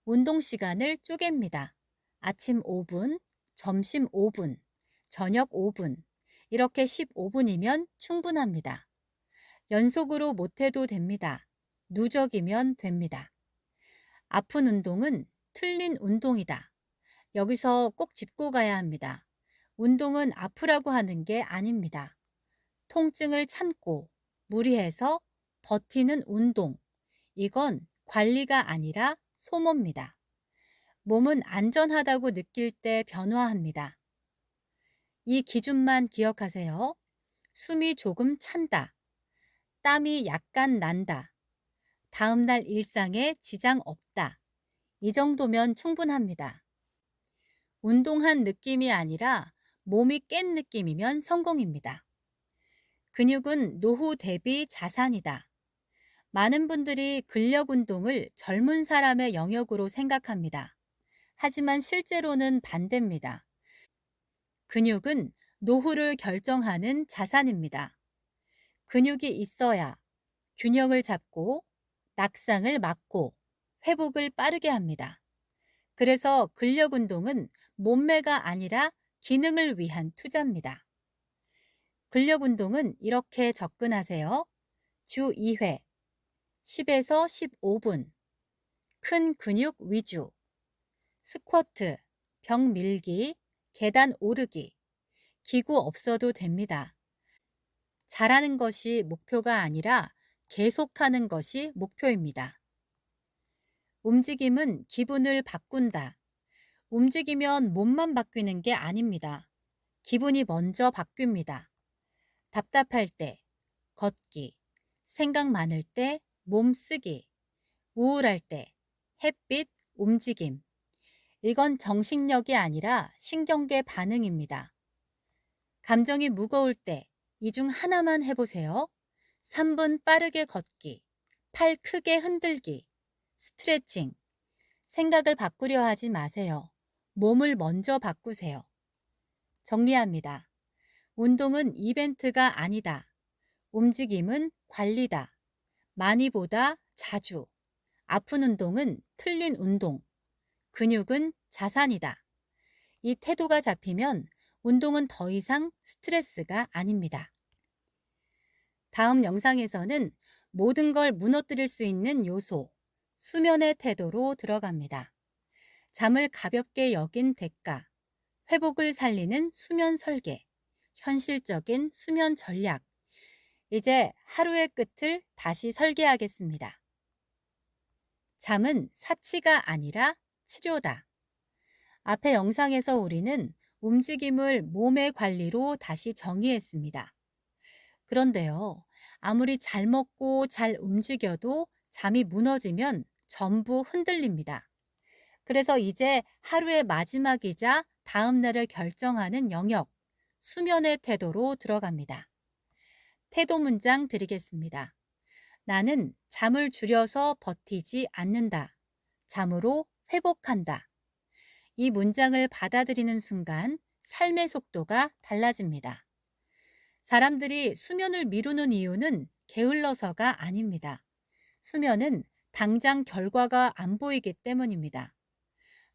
운동 시간을 쪼갭니다. 아침 5분, 점심 5분, 저녁 5분, 이렇게 15분이면 충분합니다. 연속으로 못해도 됩니다. 누적이면 됩니다. 아픈 운동은 틀린 운동이다. 여기서 꼭 짚고 가야 합니다. 운동은 아프라고 하는 게 아닙니다. 통증을 참고 무리해서 버티는 운동. 이건 관리가 아니라 소모입니다. 몸은 안전하다고 느낄 때 변화합니다. 이 기준만 기억하세요. 숨이 조금 찬다. 땀이 약간 난다. 다음날 일상에 지장 없다. 이 정도면 충분합니다. 운동한 느낌이 아니라 몸이 깬 느낌이면 성공입니다. 근육은 노후 대비 자산이다. 많은 분들이 근력 운동을 젊은 사람의 영역으로 생각합니다. 하지만 실제로는 반대입니다. 근육은 노후를 결정하는 자산입니다. 근육이 있어야 균형을 잡고 낙상을 막고 회복을 빠르게 합니다. 그래서 근력 운동은 몸매가 아니라 기능을 위한 투자입니다. 근력 운동은 이렇게 접근하세요. 주 2회, 10에서 15분, 큰 근육 위주, 스쿼트, 벽 밀기, 계단 오르기, 기구 없어도 됩니다. 잘하는 것이 목표가 아니라 계속하는 것이 목표입니다. 움직임은 기분을 바꾼다. 움직이면 몸만 바뀌는 게 아닙니다. 기분이 먼저 바뀝니다. 답답할 때, 걷기, 생각 많을 때, 몸 쓰기, 우울할 때, 햇빛, 움직임. 이건 정신력이 아니라 신경계 반응입니다. 감정이 무거울 때, 이 중 하나만 해보세요. 3분 빠르게 걷기, 팔 크게 흔들기, 스트레칭. 생각을 바꾸려 하지 마세요. 몸을 먼저 바꾸세요. 정리합니다. 운동은 이벤트가 아니다. 움직임은 관리다. 많이보다 자주. 아픈 운동은 틀린 운동. 근육은 자산이다. 이 태도가 잡히면 운동은 더 이상 스트레스가 아닙니다. 다음 영상에서는 모든 걸 무너뜨릴 수 있는 요소, 수면의 태도로 들어갑니다. 잠을 가볍게 여긴 대가, 회복을 살리는 수면 설계, 현실적인 수면 전략. 이제 하루의 끝을 다시 설계하겠습니다. 잠은 사치가 아니라 치료다. 앞의 영상에서 우리는 움직임을 몸의 관리로 다시 정의했습니다. 그런데요, 아무리 잘 먹고 잘 움직여도 잠이 무너지면 전부 흔들립니다. 그래서 이제 하루의 마지막이자 다음 날을 결정하는 영역, 수면의 태도로 들어갑니다. 태도 문장 드리겠습니다. 나는 잠을 줄여서 버티지 않는다. 잠으로 회복한다. 이 문장을 받아들이는 순간 삶의 속도가 달라집니다. 사람들이 수면을 미루는 이유는 게을러서가 아닙니다. 수면은 당장 결과가 안 보이기 때문입니다.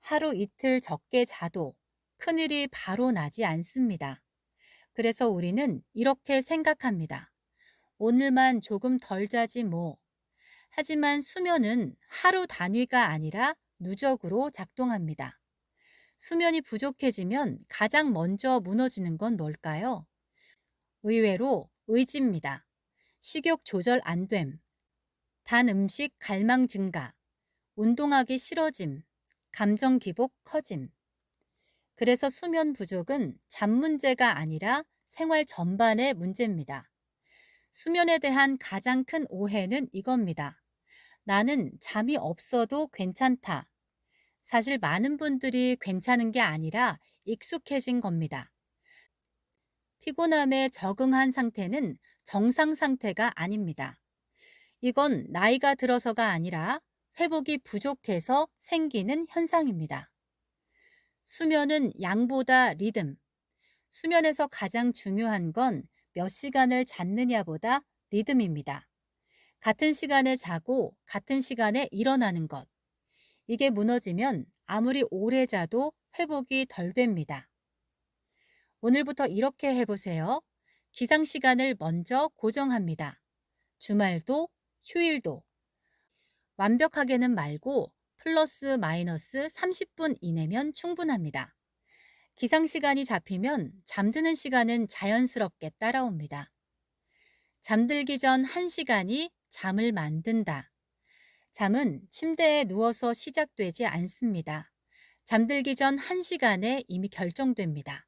하루 이틀 적게 자도 큰일이 바로 나지 않습니다. 그래서 우리는 이렇게 생각합니다. 오늘만 조금 덜 자지 뭐. 하지만 수면은 하루 단위가 아니라 누적으로 작동합니다. 수면이 부족해지면 가장 먼저 무너지는 건 뭘까요? 의외로 의지입니다. 식욕 조절 안 됨, 단 음식 갈망 증가, 운동하기 싫어짐, 감정 기복 커짐. 그래서 수면 부족은 잠 문제가 아니라 생활 전반의 문제입니다. 수면에 대한 가장 큰 오해는 이겁니다. 나는 잠이 없어도 괜찮다. 사실 많은 분들이 괜찮은 게 아니라 익숙해진 겁니다. 피곤함에 적응한 상태는 정상 상태가 아닙니다. 이건 나이가 들어서가 아니라 회복이 부족해서 생기는 현상입니다. 수면은 양보다 리듬. 수면에서 가장 중요한 건 몇 시간을 잤느냐보다 리듬입니다. 같은 시간에 자고 같은 시간에 일어나는 것. 이게 무너지면 아무리 오래 자도 회복이 덜 됩니다. 오늘부터 이렇게 해보세요. 기상 시간을 먼저 고정합니다. 주말도 휴일도. 완벽하게는 말고 플러스 마이너스 30분 이내면 충분합니다. 기상 시간이 잡히면 잠드는 시간은 자연스럽게 따라옵니다. 잠들기 전 1시간이 잠을 만든다. 잠은 침대에 누워서 시작되지 않습니다. 잠들기 전 1시간에 이미 결정됩니다.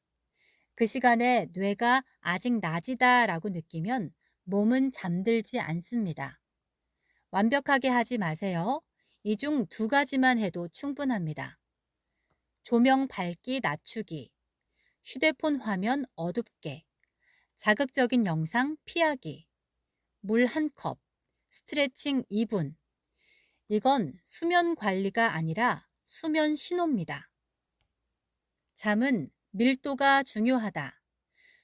그 시간에 뇌가 아직 낮이다라고 느끼면 몸은 잠들지 않습니다. 완벽하게 하지 마세요. 이 중 2가지만 해도 충분합니다. 조명 밝기 낮추기, 휴대폰 화면 어둡게, 자극적인 영상 피하기, 물 1컵, 스트레칭 2분. 이건 수면 관리가 아니라 수면 신호입니다. 잠은 밀도가 중요하다.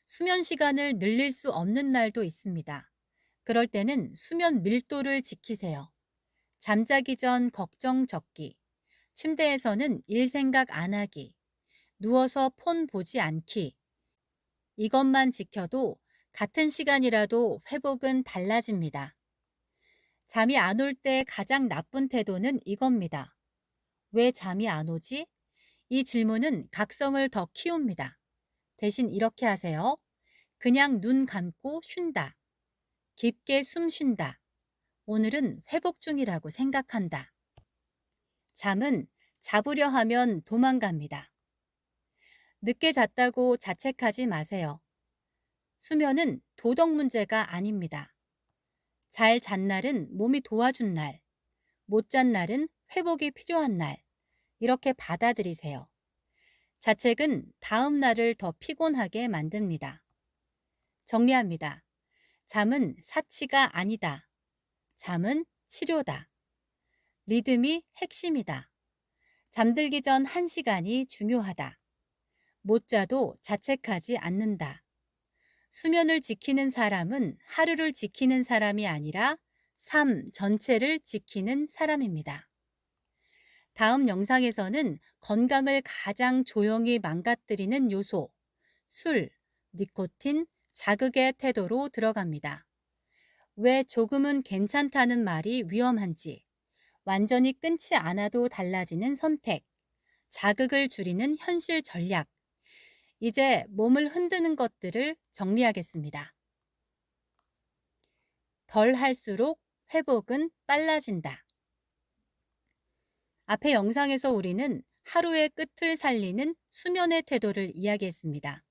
수면 시간을 늘릴 수 없는 날도 있습니다. 그럴 때는 수면 밀도를 지키세요. 잠자기 전 걱정 적기. 침대에서는 일 생각 안 하기, 누워서 폰 보지 않기. 이것만 지켜도 같은 시간이라도 회복은 달라집니다. 잠이 안 올 때 가장 나쁜 태도는 이겁니다. 왜 잠이 안 오지? 이 질문은 각성을 더 키웁니다. 대신 이렇게 하세요. 그냥 눈 감고 쉰다. 깊게 숨 쉰다. 오늘은 회복 중이라고 생각한다. 잠은 잡으려 하면 도망갑니다. 늦게 잤다고 자책하지 마세요. 수면은 도덕 문제가 아닙니다. 잘 잔 날은 몸이 도와준 날, 못 잔 날은 회복이 필요한 날, 이렇게 받아들이세요. 자책은 다음 날을 더 피곤하게 만듭니다. 정리합니다. 잠은 사치가 아니다. 잠은 치료다. 리듬이 핵심이다. 잠들기 전 1시간이 중요하다. 못 자도 자책하지 않는다. 수면을 지키는 사람은 하루를 지키는 사람이 아니라 삶 전체를 지키는 사람입니다. 다음 영상에서는 건강을 가장 조용히 망가뜨리는 요소, 술, 니코틴, 자극의 태도로 들어갑니다. 왜 조금은 괜찮다는 말이 위험한지, 완전히 끊지 않아도 달라지는 선택, 자극을 줄이는 현실 전략, 이제 몸을 흔드는 것들을 정리하겠습니다. 덜 할수록 회복은 빨라진다. 앞의 영상에서 우리는 하루의 끝을 살리는 수면의 태도를 이야기했습니다.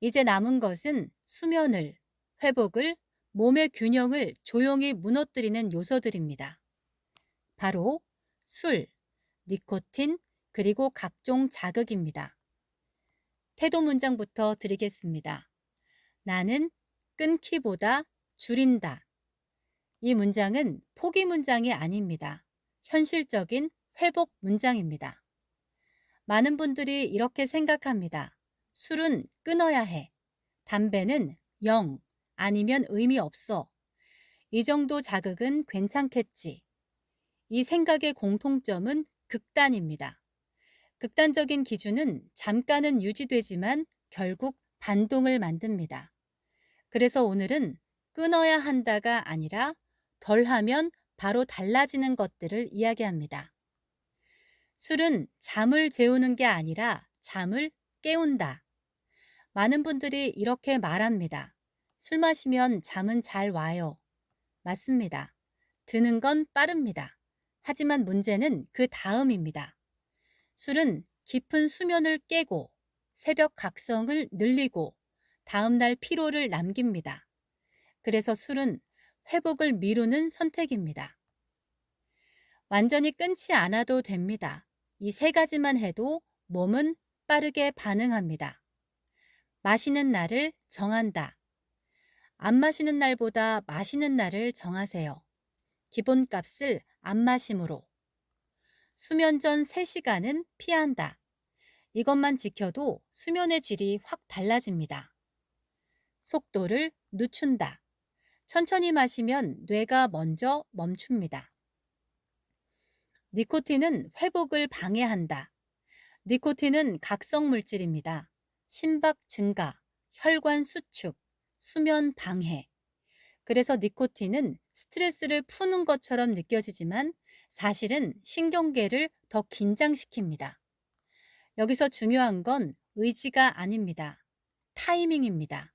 이제 남은 것은 수면을, 회복을, 몸의 균형을 조용히 무너뜨리는 요소들입니다. 바로 술, 니코틴, 그리고 각종 자극입니다. 태도 문장부터 드리겠습니다. 나는 끊기보다 줄인다. 이 문장은 포기 문장이 아닙니다. 현실적인 회복 문장입니다. 많은 분들이 이렇게 생각합니다. 술은 끊어야 해. 담배는 0, 아니면 의미 없어. 이 정도 자극은 괜찮겠지. 이 생각의 공통점은 극단입니다. 극단적인 기준은 잠깐은 유지되지만 결국 반동을 만듭니다. 그래서 오늘은 끊어야 한다가 아니라 덜하면 바로 달라지는 것들을 이야기합니다. 술은 잠을 재우는 게 아니라 잠을 깨운다. 많은 분들이 이렇게 말합니다. 술 마시면 잠은 잘 와요. 맞습니다. 드는 건 빠릅니다. 하지만 문제는 그 다음입니다. 술은 깊은 수면을 깨고 새벽 각성을 늘리고 다음날 피로를 남깁니다. 그래서 술은 회복을 미루는 선택입니다. 완전히 끊지 않아도 됩니다. 이 3가지만 해도 몸은 빠르게 반응합니다. 마시는 날을 정한다. 안 마시는 날보다 마시는 날을 정하세요. 기본값을 안 마심으로. 수면 전 3시간은 피한다. 이것만 지켜도 수면의 질이 확 달라집니다. 속도를 늦춘다. 천천히 마시면 뇌가 먼저 멈춥니다. 니코틴은 회복을 방해한다. 니코틴은 각성 물질입니다. 심박 증가, 혈관 수축, 수면 방해. 그래서 니코틴은 스트레스를 푸는 것처럼 느껴지지만 사실은 신경계를 더 긴장시킵니다. 여기서 중요한 건 의지가 아닙니다. 타이밍입니다.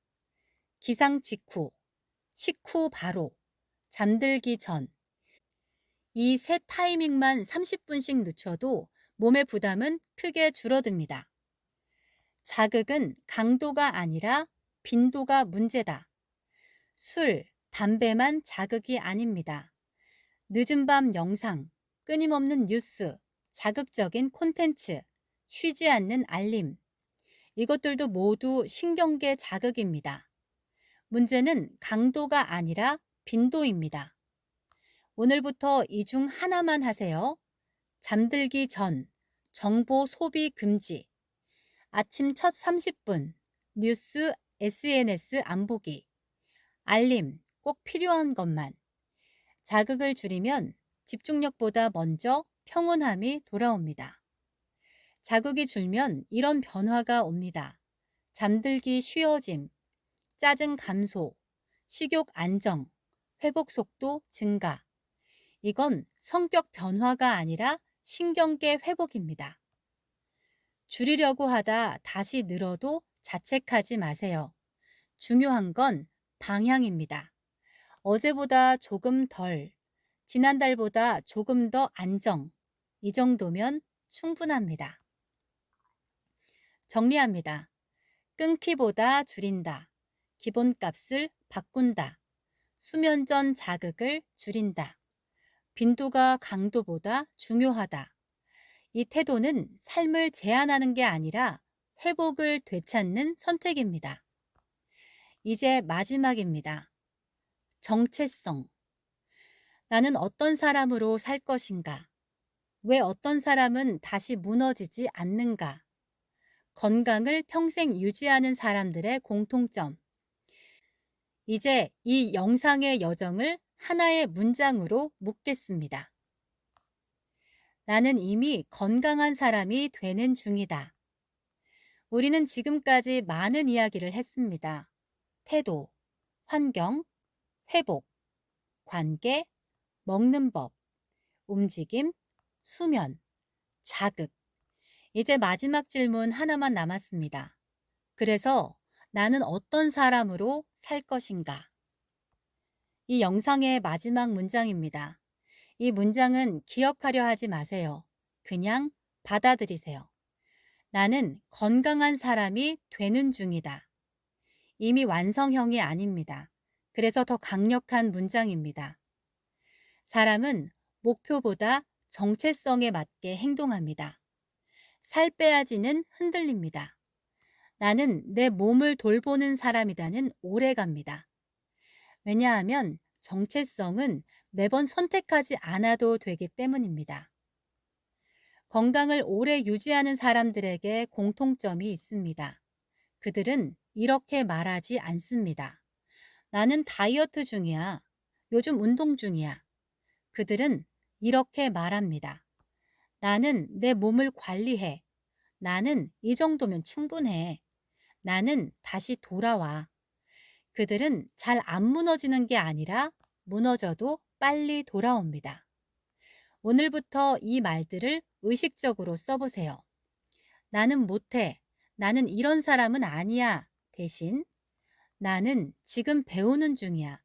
기상 직후, 식후 바로, 잠들기 전. 이 세 타이밍만 30분씩 늦춰도 몸의 부담은 크게 줄어듭니다. 자극은 강도가 아니라 빈도가 문제다. 술, 담배만 자극이 아닙니다. 늦은 밤 영상, 끊임없는 뉴스, 자극적인 콘텐츠, 쉬지 않는 알림. 이것들도 모두 신경계 자극입니다. 문제는 강도가 아니라 빈도입니다. 오늘부터 이 중 하나만 하세요. 잠들기 전, 정보 소비 금지. 아침 첫 30분, 뉴스, SNS 안 보기. 알림, 꼭 필요한 것만. 자극을 줄이면 집중력보다 먼저 평온함이 돌아옵니다. 자극이 줄면 이런 변화가 옵니다. 잠들기 쉬워짐, 짜증 감소, 식욕 안정, 회복 속도 증가. 이건 성격 변화가 아니라 신경계 회복입니다. 줄이려고 하다 다시 늘어도 자책하지 마세요. 중요한 건 방향입니다. 어제보다 조금 덜, 지난달보다 조금 더 안정. 이 정도면 충분합니다. 정리합니다. 끊기보다 줄인다. 기본값을 바꾼다. 수면 전 자극을 줄인다. 빈도가 강도보다 중요하다. 이 태도는 삶을 제한하는 게 아니라 회복을 되찾는 선택입니다. 이제 마지막입니다. 정체성. 나는 어떤 사람으로 살 것인가? 왜 어떤 사람은 다시 무너지지 않는가? 건강을 평생 유지하는 사람들의 공통점. 이제 이 영상의 여정을 하나의 문장으로 묻겠습니다. 나는 이미 건강한 사람이 되는 중이다. 우리는 지금까지 많은 이야기를 했습니다. 태도, 환경, 회복, 관계, 먹는 법, 움직임, 수면, 자극. 이제 마지막 질문 하나만 남았습니다. 그래서 나는 어떤 사람으로 살 것인가? 이 영상의 마지막 문장입니다. 이 문장은 기억하려 하지 마세요. 그냥 받아들이세요. 나는 건강한 사람이 되는 중이다. 이미 완성형이 아닙니다. 그래서 더 강력한 문장입니다. 사람은 목표보다 정체성에 맞게 행동합니다. 살 빼야지는 흔들립니다. 나는 내 몸을 돌보는 사람이다는 오래갑니다. 왜냐하면 정체성은 매번 선택하지 않아도 되기 때문입니다. 건강을 오래 유지하는 사람들에게 공통점이 있습니다. 그들은 이렇게 말하지 않습니다. 나는 다이어트 중이야. 요즘 운동 중이야. 그들은 이렇게 말합니다. 나는 내 몸을 관리해. 나는 이 정도면 충분해. 나는 다시 돌아와. 그들은 잘 안 무너지는 게 아니라 무너져도 빨리 돌아옵니다. 오늘부터 이 말들을 의식적으로 써보세요. 나는 못해. 나는 이런 사람은 아니야. 대신 나는 지금 배우는 중이야.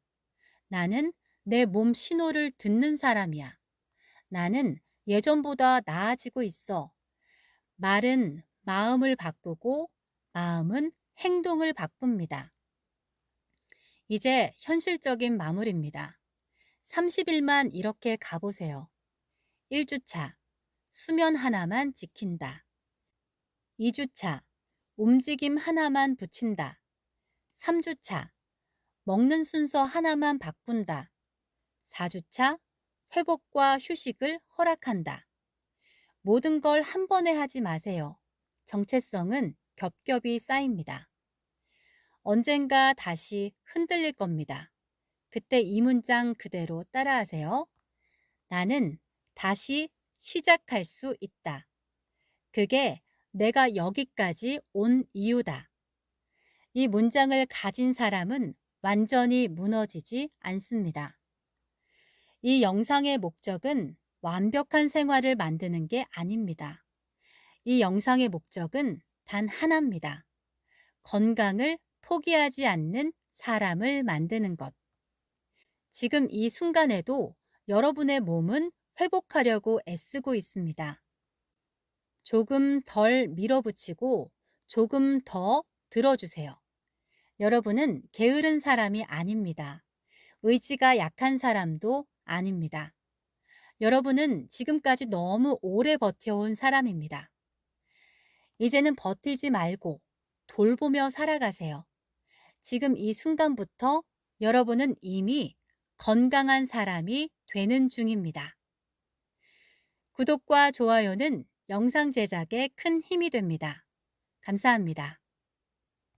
나는 내 몸 신호를 듣는 사람이야. 나는 예전보다 나아지고 있어. 말은 마음을 바꾸고 마음은 행동을 바꿉니다. 이제 현실적인 마무리입니다. 30일만 이렇게 가보세요. 1주차, 수면 하나만 지킨다. 2주차, 움직임 하나만 붙인다. 3주차, 먹는 순서 하나만 바꾼다. 4주차, 회복과 휴식을 허락한다. 모든 걸 한 번에 하지 마세요. 정체성은 겹겹이 쌓입니다. 언젠가 다시 흔들릴 겁니다. 그때 이 문장 그대로 따라하세요. 나는 다시 시작할 수 있다. 그게 내가 여기까지 온 이유다. 이 문장을 가진 사람은 완전히 무너지지 않습니다. 이 영상의 목적은 완벽한 생활을 만드는 게 아닙니다. 이 영상의 목적은 단 하나입니다. 건강을 포기하지 않는 사람을 만드는 것. 지금 이 순간에도 여러분의 몸은 회복하려고 애쓰고 있습니다. 조금 덜 밀어붙이고 조금 더 들어주세요. 여러분은 게으른 사람이 아닙니다. 의지가 약한 사람도 아닙니다. 여러분은 지금까지 너무 오래 버텨온 사람입니다. 이제는 버티지 말고 돌보며 살아가세요. 지금 이 순간부터 여러분은 이미 건강한 사람이 되는 중입니다. 구독과 좋아요는 영상 제작에 큰 힘이 됩니다. 감사합니다.